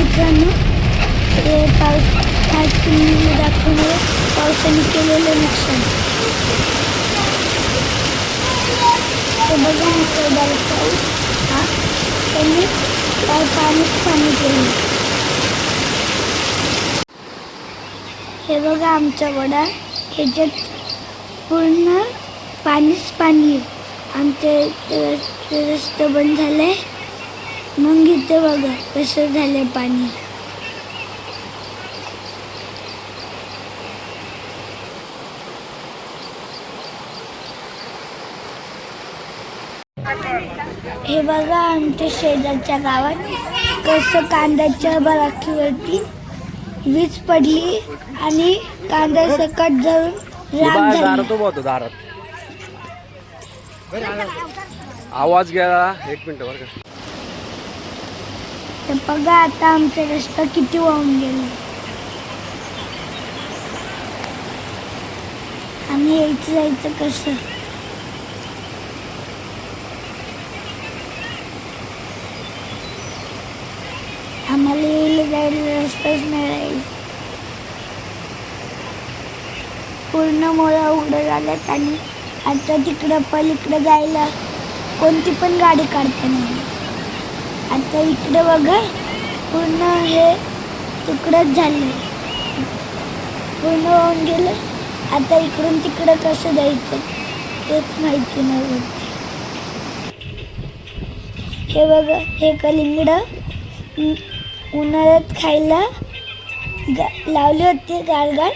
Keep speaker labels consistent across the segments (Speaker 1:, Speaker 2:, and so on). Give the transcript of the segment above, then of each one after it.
Speaker 1: मित्रांनो, हे तुम्ही दाखवणे पावसाने केलेलं नुकसान. ते बघा निसर्गाला पाऊस हा त्यांनी पाणी केलं. हे बघा आमचा वडा, ह्याच्यात पूर्ण पाणीच पाणी आहे. आमचे रस्ते बंद झाले. मग इथे बघा कसं झालं पाणी. हे बघा आमच्या शेजारच्या गावात कसं कांद्याच्या बराकीवरती वीज पडली आणि कांदा सकट जाऊन राग झाली.
Speaker 2: आवाज गेला. एक मिनिट बरं का.
Speaker 1: तर बघा आता आमचा रस्ता किती वाहून गेला. आम्ही यायचं जायचं कसं. आम्हाला यायला जायला रस्ताच नाही राहील. पूर्ण मोळा उघडं झाल्यात आणि आता तिकडं पलीकडं जायला कोणती पण गाडी काढता नाही. आता इकडं बघा पूर्ण हे तिकडंच झालं, पूर्ण होऊन गेलं. आता इकडून तिकडं कसं जायचं तेच माहिती नाही. हे बघा हे कलिंगडं उन्हाळ्यात खायला लावली होती गारगार.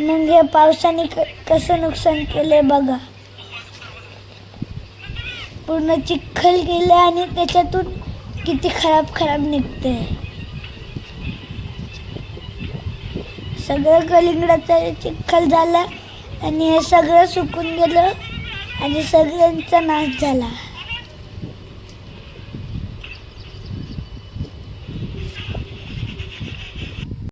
Speaker 1: मग हे पावसाने कसं नुकसान केलंय बघा. पूर्ण चिखल गेले आणि त्याच्यातून किती खराब निघते. सगळं कलिंगडाचा चिखल झाला आणि हे सगळं सुकून गेलं आणि सगळ्यांचा नाश झाला.